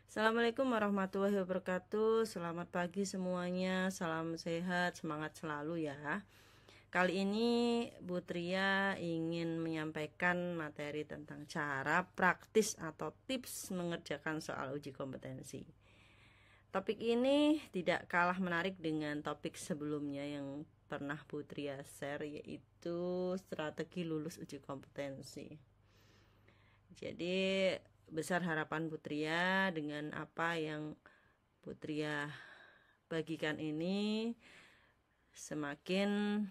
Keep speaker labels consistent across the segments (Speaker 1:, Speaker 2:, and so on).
Speaker 1: Assalamualaikum warahmatullahi wabarakatuh. Selamat pagi semuanya. Salam sehat, semangat selalu ya. Kali ini Bu Tria ingin menyampaikan materi tentang cara praktis atau tips mengerjakan soal uji kompetensi. Topik ini tidak kalah menarik dengan topik sebelumnya yang pernah Bu Tria share, yaitu strategi lulus uji kompetensi. Jadi besar harapan Putria dengan apa yang Putria bagikan ini, semakin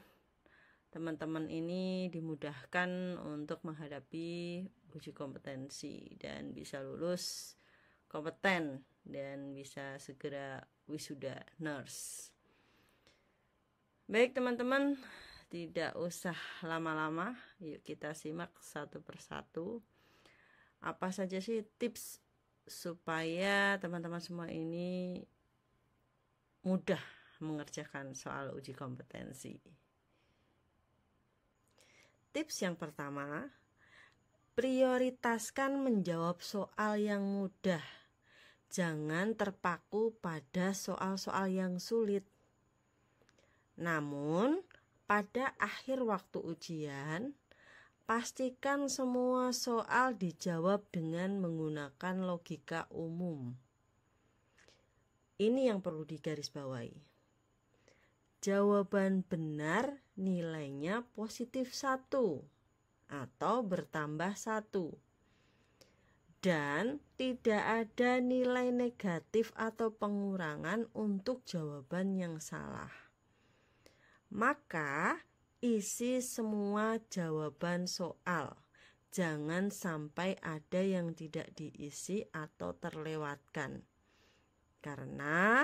Speaker 1: teman-teman ini dimudahkan untuk menghadapi uji kompetensi dan bisa lulus kompeten dan bisa segera wisuda nurse. Baik teman-teman, tidak usah lama-lama, yuk kita simak satu persatu. Apa saja sih tips supaya teman-teman semua ini mudah mengerjakan soal uji kompetensi? Tips yang pertama, prioritaskan menjawab soal yang mudah. Jangan terpaku pada soal-soal yang sulit. Namun, pada akhir waktu ujian, pastikan semua soal dijawab dengan menggunakan logika umum. Ini yang perlu digarisbawahi. Jawaban benar nilainya positif 1 atau bertambah 1. Dan tidak ada nilai negatif atau pengurangan untuk jawaban yang salah. Maka isi semua jawaban soal. Jangan sampai ada yang tidak diisi atau terlewatkan. Karena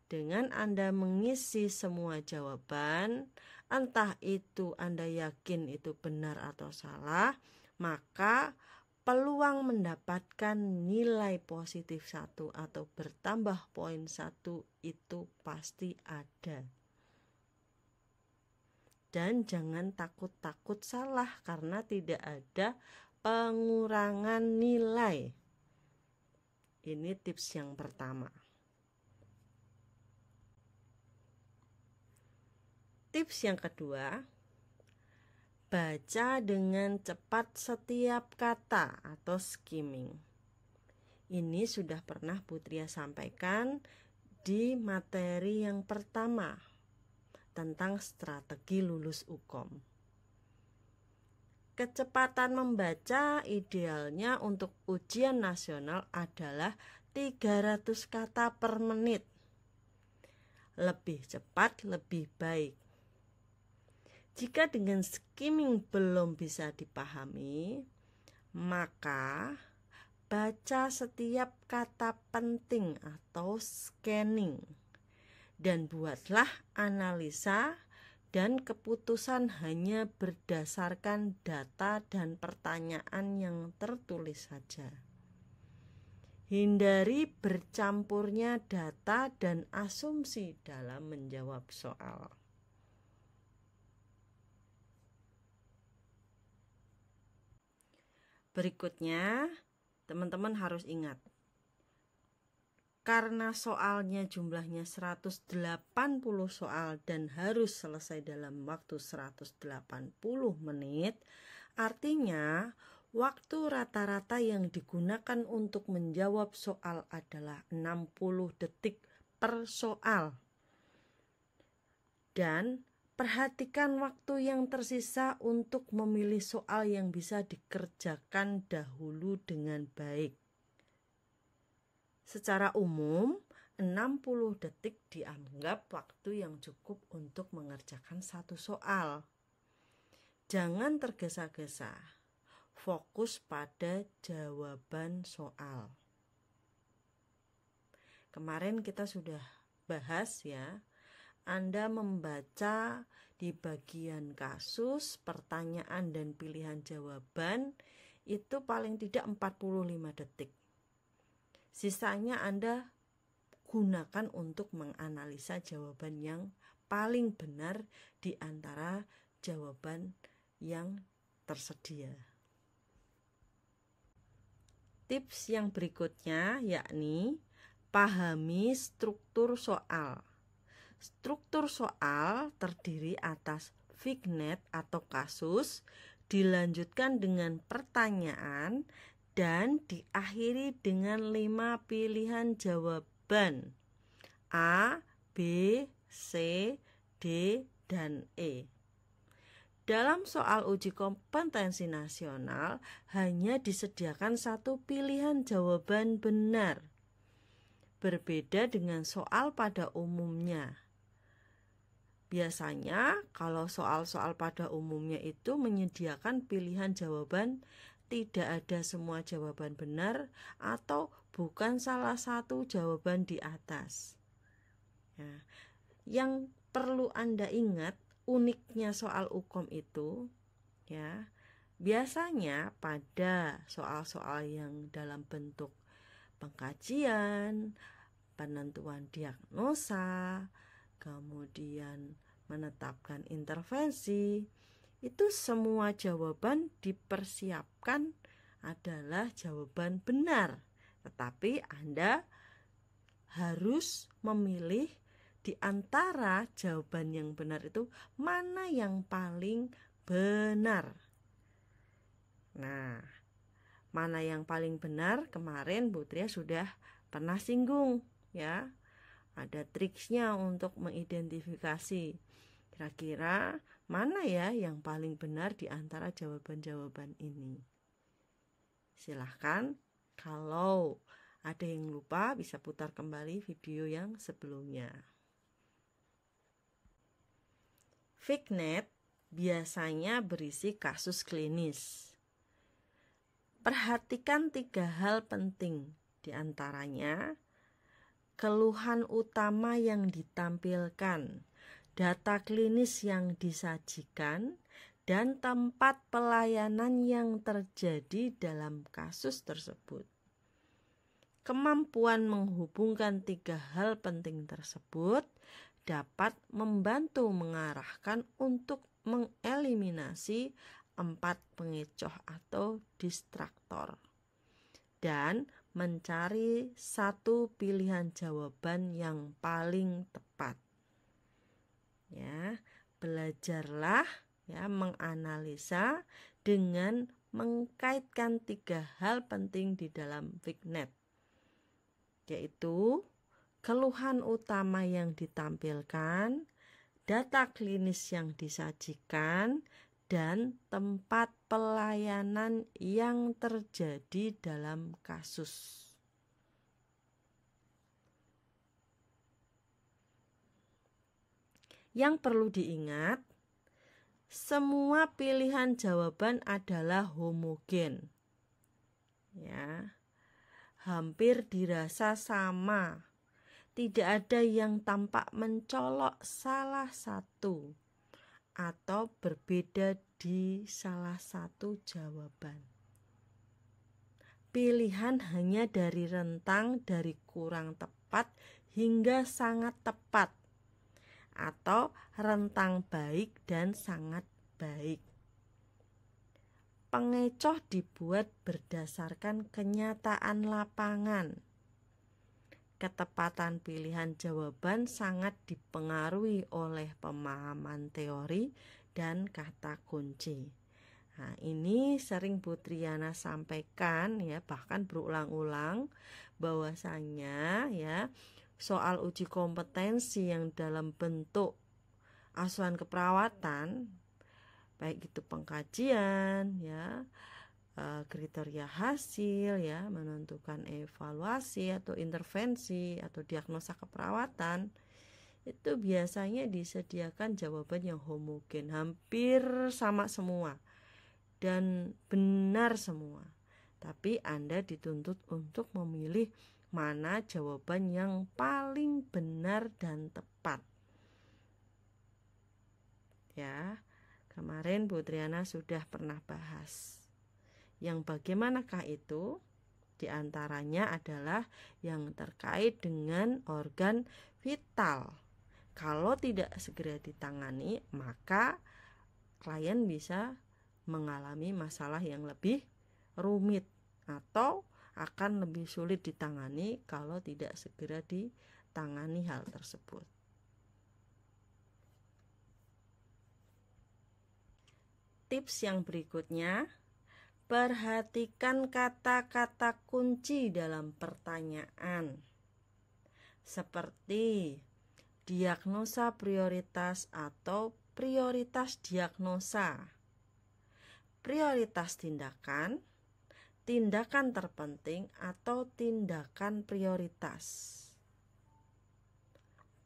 Speaker 1: dengan Anda mengisi semua jawaban, entah itu Anda yakin itu benar atau salah, maka peluang mendapatkan nilai positif 1 atau bertambah poin 1 itu pasti ada. Dan jangan takut-takut salah karena tidak ada pengurangan nilai. Ini tips yang pertama. Tips yang kedua, baca dengan cepat setiap kata atau skimming. Ini sudah pernah Putria sampaikan di materi yang pertama tentang strategi lulus UKOM. Kecepatan membaca idealnya untuk ujian nasional adalah 300 kata per menit. Lebih cepat lebih baik. Jika dengan skimming belum bisa dipahami, maka baca setiap kata penting atau scanning. Dan buatlah analisa dan keputusan hanya berdasarkan data dan pertanyaan yang tertulis saja. Hindari bercampurnya data dan asumsi dalam menjawab soal. Berikutnya, teman-teman harus ingat, karena soalnya jumlahnya 180 soal dan harus selesai dalam waktu 180 menit, artinya waktu rata-rata yang digunakan untuk menjawab soal adalah 60 detik per soal. Dan perhatikan waktu yang tersisa untuk memilih soal yang bisa dikerjakan dahulu dengan baik. Secara umum, 60 detik dianggap waktu yang cukup untuk mengerjakan satu soal. Jangan tergesa-gesa, fokus pada jawaban soal. Kemarin kita sudah bahas ya, Anda membaca di bagian kasus, pertanyaan dan pilihan jawaban itu paling tidak 45 detik. Sisanya Anda gunakan untuk menganalisa jawaban yang paling benar di antara jawaban yang tersedia. Tips yang berikutnya yakni pahami struktur soal. Struktur soal terdiri atas vignette atau kasus, dilanjutkan dengan pertanyaan, dan diakhiri dengan 5 pilihan jawaban A, B, C, D, dan E. Dalam soal uji kompetensi nasional hanya disediakan 1 pilihan jawaban benar. Berbeda dengan soal pada umumnya. Biasanya kalau soal-soal pada umumnya itu menyediakan pilihan jawaban tidak ada semua jawaban benar atau bukan salah satu jawaban di atas. Ya, yang perlu Anda ingat uniknya soal UKOM itu ya, biasanya pada soal-soal yang dalam bentuk pengkajian, penentuan diagnosa, kemudian menetapkan intervensi, itu semua jawaban dipersiapkan adalah jawaban benar. Tetapi Anda harus memilih di antara jawaban yang benar itu mana yang paling benar. Nah, mana yang paling benar kemarin Bu Tria sudah pernah singgung ya. Ada triksnya untuk mengidentifikasi kira-kira mana ya yang paling benar di antara jawaban-jawaban ini. Silahkan kalau ada yang lupa bisa putar kembali video yang sebelumnya. Vignette biasanya berisi kasus klinis. Perhatikan 3 hal penting, di antaranya keluhan utama yang ditampilkan, data klinis yang disajikan, dan tempat pelayanan yang terjadi dalam kasus tersebut. Kemampuan menghubungkan 3 hal penting tersebut dapat membantu mengarahkan untuk mengeliminasi 4 pengecoh atau distraktor dan mencari 1 pilihan jawaban yang paling tepat. Ya, belajarlah ya menganalisa dengan mengkaitkan 3 hal penting di dalam vignette, yaitu keluhan utama yang ditampilkan, data klinis yang disajikan, dan tempat pelayanan yang terjadi dalam kasus. Yang perlu diingat, semua pilihan jawaban adalah homogen. Ya, hampir dirasa sama. Tidak ada yang tampak mencolok salah satu atau berbeda di salah satu jawaban. Pilihan hanya dari rentang dari kurang tepat hingga sangat tepat atau rentang baik dan sangat baik. Pengecoh dibuat berdasarkan kenyataan lapangan. Ketepatan pilihan jawaban sangat dipengaruhi oleh pemahaman teori dan kata kunci. Nah, ini sering Bu Triana sampaikan ya, bahkan berulang-ulang bahwasanya ya soal uji kompetensi yang dalam bentuk asuhan keperawatan, baik itu pengkajian ya, kriteria hasil ya, menentukan evaluasi atau intervensi atau diagnosa keperawatan, itu biasanya disediakan jawaban yang homogen, hampir sama semua dan benar semua. Tapi Anda dituntut untuk memilih mana jawaban yang paling benar dan tepat. Ya, kemarin Bu Triana sudah pernah bahas. Yang bagaimanakah itu? Di antaranya adalah yang terkait dengan organ vital. Kalau tidak segera ditangani, maka klien bisa mengalami masalah yang lebih rumit atau akan lebih sulit ditangani kalau tidak segera ditangani hal tersebut. Tips yang berikutnya, perhatikan kata-kata kunci dalam pertanyaan, seperti diagnosa prioritas atau prioritas diagnosa, prioritas tindakan, tindakan terpenting atau tindakan prioritas.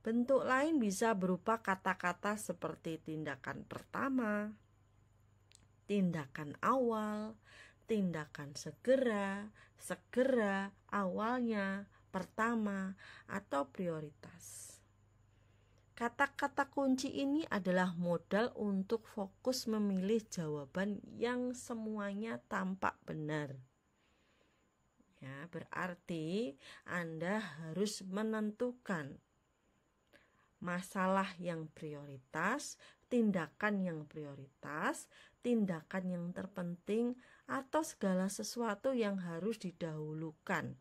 Speaker 1: Bentuk lain bisa berupa kata-kata seperti tindakan pertama, tindakan awal, tindakan segera, awalnya, pertama, atau prioritas. Kata-kata kunci ini adalah modal untuk fokus memilih jawaban yang semuanya tampak benar. Ya, berarti Anda harus menentukan masalah yang prioritas, tindakan yang prioritas, tindakan yang terpenting, atau segala sesuatu yang harus didahulukan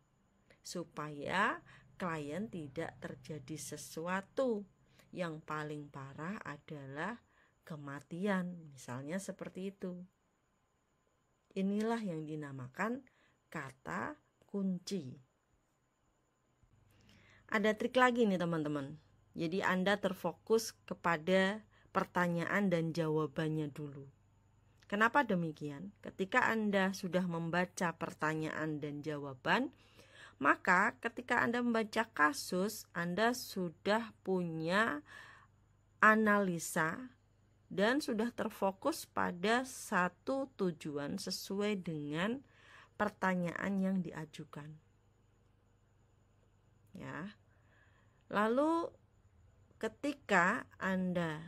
Speaker 1: supaya klien tidak terjadi sesuatu. Yang paling parah adalah kematian, misalnya seperti itu. Inilah yang dinamakan kata kunci. Ada trik lagi nih teman-teman. Jadi Anda terfokus kepada pertanyaan dan jawabannya dulu. Kenapa demikian? Ketika Anda sudah membaca pertanyaan dan jawaban, maka ketika Anda membaca kasus, Anda sudah punya analisa dan sudah terfokus pada satu tujuan sesuai dengan pertanyaan yang diajukan. Ya. Lalu ketika Anda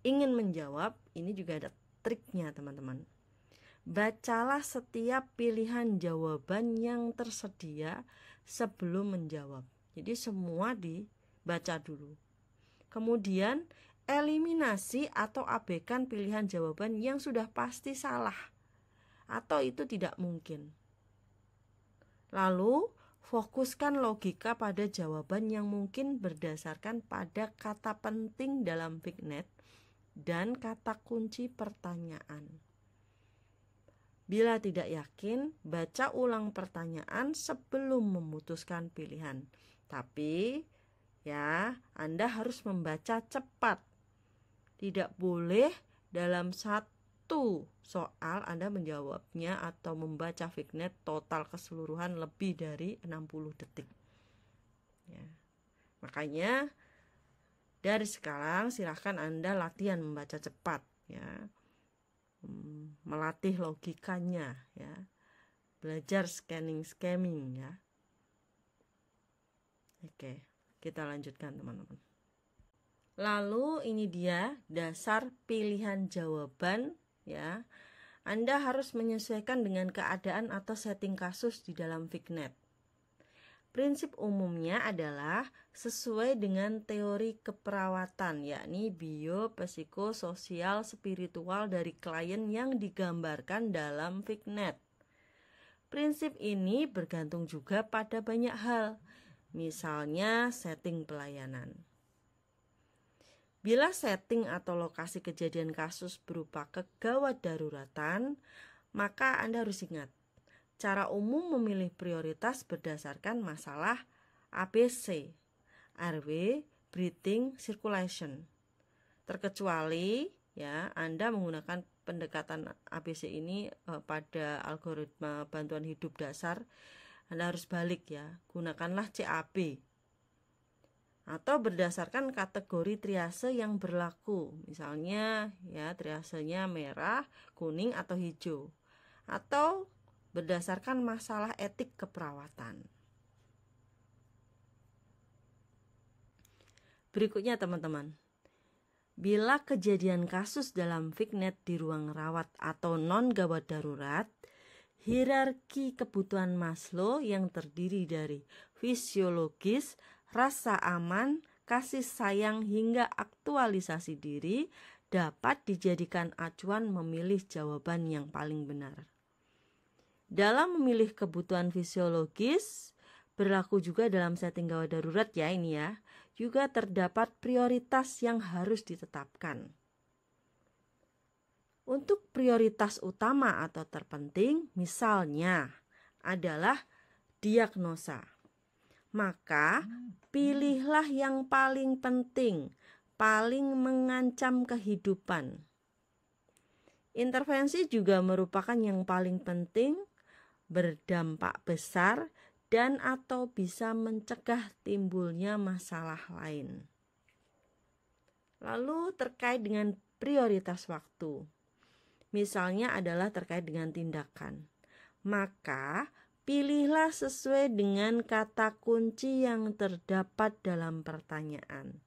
Speaker 1: ingin menjawab, ini juga ada triknya teman-teman. Bacalah setiap pilihan jawaban yang tersedia sebelum menjawab. Jadi semua dibaca dulu. Kemudian eliminasi atau abaikan pilihan jawaban yang sudah pasti salah atau itu tidak mungkin. Lalu fokuskan logika pada jawaban yang mungkin berdasarkan pada kata penting dalam Vignet dan kata kunci pertanyaan. Bila tidak yakin, baca ulang pertanyaan sebelum memutuskan pilihan. Tapi ya, Anda harus membaca cepat. Tidak boleh dalam satu soal Anda menjawabnya atau membaca Vignet total keseluruhan lebih dari 60 detik. Ya. Makanya dari sekarang silahkan Anda latihan membaca cepat, ya, melatih logikanya, ya, belajar scanning, ya. Oke, kita lanjutkan teman-teman. Lalu ini dia dasar pilihan jawaban, ya. Anda harus menyesuaikan dengan keadaan atau setting kasus di dalam Vignet. Prinsip umumnya adalah sesuai dengan teori keperawatan, yakni biopsikososial spiritual dari klien yang digambarkan dalam Vignet. Prinsip ini bergantung juga pada banyak hal, misalnya setting pelayanan. Bila setting atau lokasi kejadian kasus berupa kegawat daruratan, maka Anda harus ingat, cara umum memilih prioritas berdasarkan masalah ABC, RW, breathing, circulation. Terkecuali ya Anda menggunakan pendekatan ABC ini pada algoritma bantuan hidup dasar, Anda harus balik ya, gunakanlah CAB. Atau berdasarkan kategori triase yang berlaku, misalnya ya triasenya merah, kuning atau hijau. Atau berdasarkan masalah etik keperawatan. Berikutnya teman-teman, bila kejadian kasus dalam Vignet di ruang rawat atau non-gawat darurat, hierarki kebutuhan Maslow yang terdiri dari fisiologis, rasa aman, kasih sayang hingga aktualisasi diri dapat dijadikan acuan memilih jawaban yang paling benar. Dalam memilih kebutuhan fisiologis, berlaku juga dalam setting gawat darurat ya ini ya, juga terdapat prioritas yang harus ditetapkan. Untuk prioritas utama atau terpenting, misalnya adalah diagnosa. Maka pilihlah yang paling penting, paling mengancam kehidupan. Intervensi juga merupakan yang paling penting, berdampak besar, dan atau bisa mencegah timbulnya masalah lain. Lalu terkait dengan prioritas waktu. Misalnya adalah terkait dengan tindakan. Maka pilihlah sesuai dengan kata kunci yang terdapat dalam pertanyaan.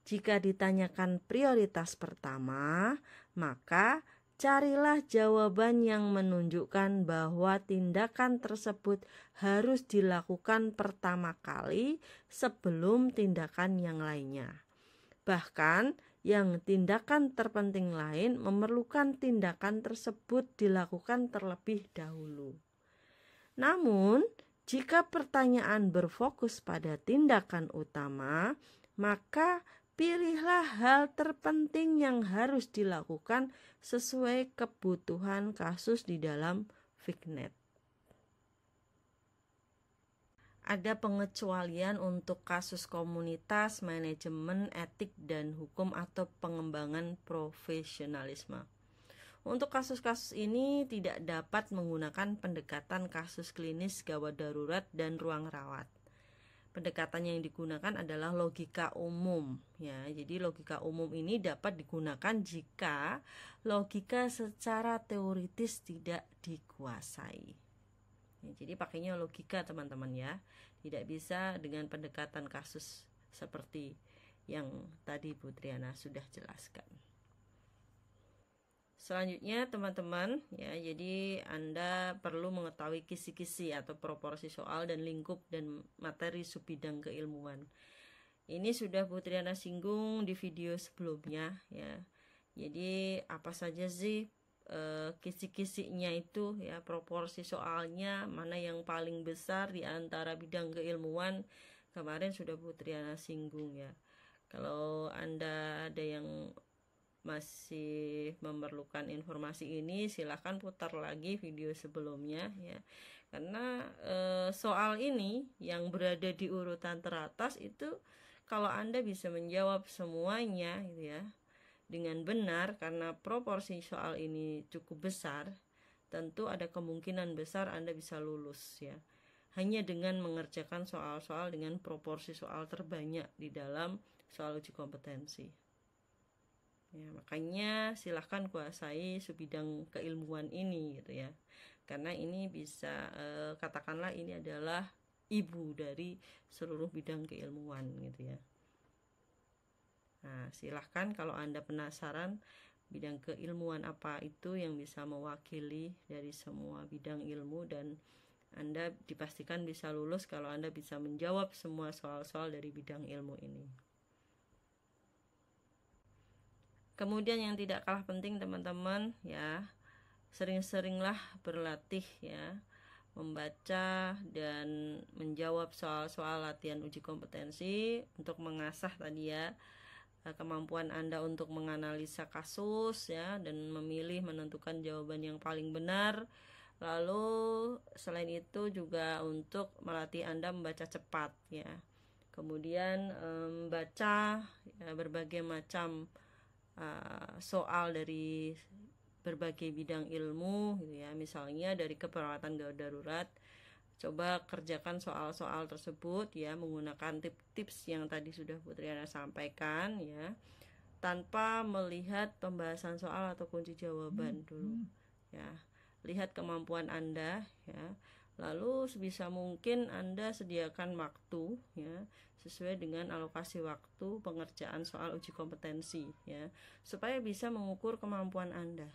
Speaker 1: Jika ditanyakan prioritas pertama, maka carilah jawaban yang menunjukkan bahwa tindakan tersebut harus dilakukan pertama kali sebelum tindakan yang lainnya. Bahkan, yang tindakan terpenting lain memerlukan tindakan tersebut dilakukan terlebih dahulu. Namun, jika pertanyaan berfokus pada tindakan utama, maka pilihlah hal terpenting yang harus dilakukan sesuai kebutuhan kasus di dalam Vignet. Ada pengecualian untuk kasus komunitas, manajemen, etik, dan hukum atau pengembangan profesionalisme. Untuk kasus-kasus ini tidak dapat menggunakan pendekatan kasus klinis gawat darurat dan ruang rawat. Pendekatan yang digunakan adalah logika umum ya. Jadi logika umum ini dapat digunakan jika logika secara teoritis tidak dikuasai. Jadi pakainya logika teman-teman ya, tidak bisa dengan pendekatan kasus seperti yang tadi Bu Triana sudah jelaskan. Selanjutnya teman-teman ya, jadi Anda perlu mengetahui kisi-kisi atau proporsi soal dan lingkup dan materi subbidang keilmuan. Ini sudah Bu Triana singgung di video sebelumnya ya. Jadi apa saja sih kisi-kisinya itu ya, proporsi soalnya, mana yang paling besar di antara bidang keilmuan, kemarin sudah Bu Triana singgung ya. Kalau Anda ada yang masih memerlukan informasi ini, silahkan putar lagi video sebelumnya ya, karena soal ini yang berada di urutan teratas itu kalau Anda bisa menjawab semuanya gitu ya dengan benar, karena proporsi soal ini cukup besar, tentu ada kemungkinan besar Anda bisa lulus ya, hanya dengan mengerjakan soal-soal dengan proporsi soal terbanyak di dalam soal uji kompetensi ya. Makanya silahkan kuasai subbidang keilmuan ini gitu ya, karena ini bisa katakanlah ini adalah ibu dari seluruh bidang keilmuan gitu ya. Nah, silahkan kalau Anda penasaran bidang keilmuan apa itu yang bisa mewakili dari semua bidang ilmu, dan Anda dipastikan bisa lulus kalau Anda bisa menjawab semua soal-soal dari bidang ilmu ini. Kemudian yang tidak kalah penting teman-teman ya, sering-seringlah berlatih ya, membaca dan menjawab soal-soal latihan uji kompetensi untuk mengasah tadi ya kemampuan Anda untuk menganalisa kasus ya, dan memilih menentukan jawaban yang paling benar. Lalu selain itu juga untuk melatih Anda membaca cepat ya. Kemudian membaca ya, berbagai macam soal dari berbagai bidang ilmu gitu ya. Misalnya dari keperawatan gawat darurat, coba kerjakan soal-soal tersebut ya menggunakan tips-tips yang tadi sudah Bu Triana sampaikan ya, tanpa melihat pembahasan soal atau kunci jawaban dulu ya. Lihat kemampuan Anda ya. Lalu sebisa mungkin Anda sediakan waktu ya, sesuai dengan alokasi waktu pengerjaan soal uji kompetensi ya, supaya bisa mengukur kemampuan Anda.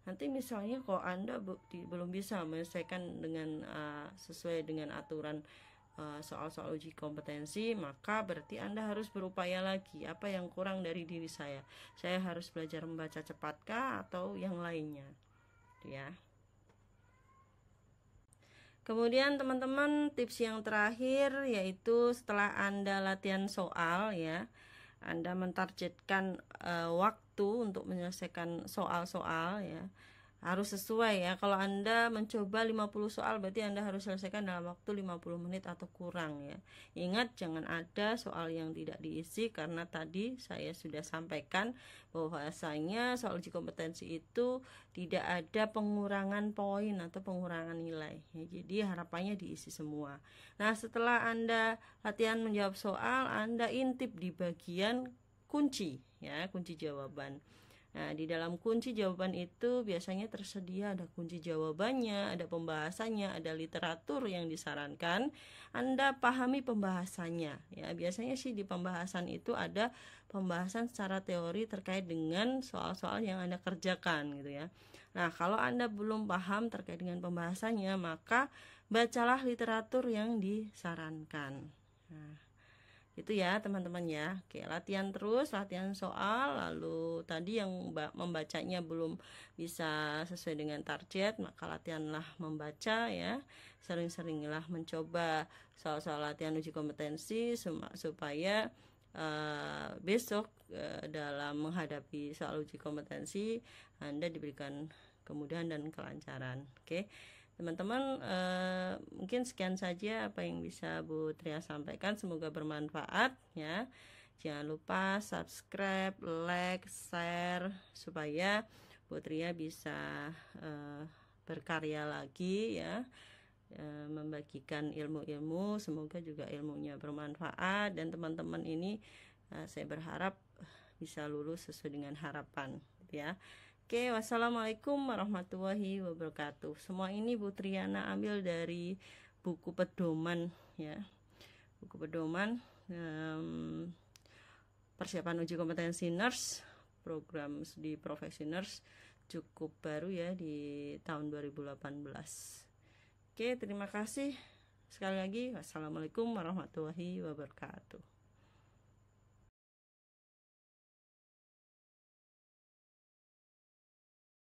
Speaker 1: Nanti misalnya kalau Anda belum bisa menyelesaikan dengan sesuai dengan aturan soal-soal uji kompetensi, maka berarti Anda harus berupaya lagi. Apa yang kurang dari diri saya? Saya harus belajar membaca cepatkah atau yang lainnya? Ya. Kemudian teman-teman, tips yang terakhir yaitu setelah Anda latihan soal ya, Anda mentargetkan waktu untuk menyelesaikan soal-soal ya. Harus sesuai ya. Kalau Anda mencoba 50 soal berarti Anda harus selesaikan dalam waktu 50 menit atau kurang ya. Ingat, jangan ada soal yang tidak diisi, karena tadi saya sudah sampaikan bahwasanya soal uji kompetensi itu tidak ada pengurangan poin atau pengurangan nilai ya. Jadi harapannya diisi semua. Nah, setelah Anda latihan menjawab soal, Anda intip di bagian kunci ya, kunci jawaban. Nah, di dalam kunci jawaban itu biasanya tersedia ada kunci jawabannya, ada pembahasannya, ada literatur yang disarankan. Anda pahami pembahasannya. Ya, biasanya sih di pembahasan itu ada pembahasan secara teori terkait dengan soal-soal yang Anda kerjakan gitu ya. Nah, kalau Anda belum paham terkait dengan pembahasannya, maka bacalah literatur yang disarankan. Nah, itu ya teman-teman ya. Oke, latihan terus, latihan soal. Lalu tadi yang membacanya belum bisa sesuai dengan target, maka latihanlah membaca ya. Sering-seringlah mencoba soal-soal latihan uji kompetensi supaya besok dalam menghadapi soal uji kompetensi Anda diberikan kemudahan dan kelancaran. Oke, teman-teman, mungkin sekian saja apa yang bisa Bu Tria sampaikan. Semoga bermanfaat ya. Jangan lupa subscribe, like, share supaya Bu Tria bisa berkarya lagi ya, membagikan ilmu-ilmu. Semoga juga ilmunya bermanfaat, dan teman-teman ini saya berharap bisa lulus sesuai dengan harapan ya. Oke, wassalamualaikum warahmatullahi wabarakatuh. Semua ini Bu Triana ambil dari buku pedoman ya, buku pedoman persiapan uji kompetensi nurse, program studi profesi nurse, cukup baru ya di tahun 2018. Oke, terima kasih sekali lagi. Wassalamualaikum warahmatullahi wabarakatuh.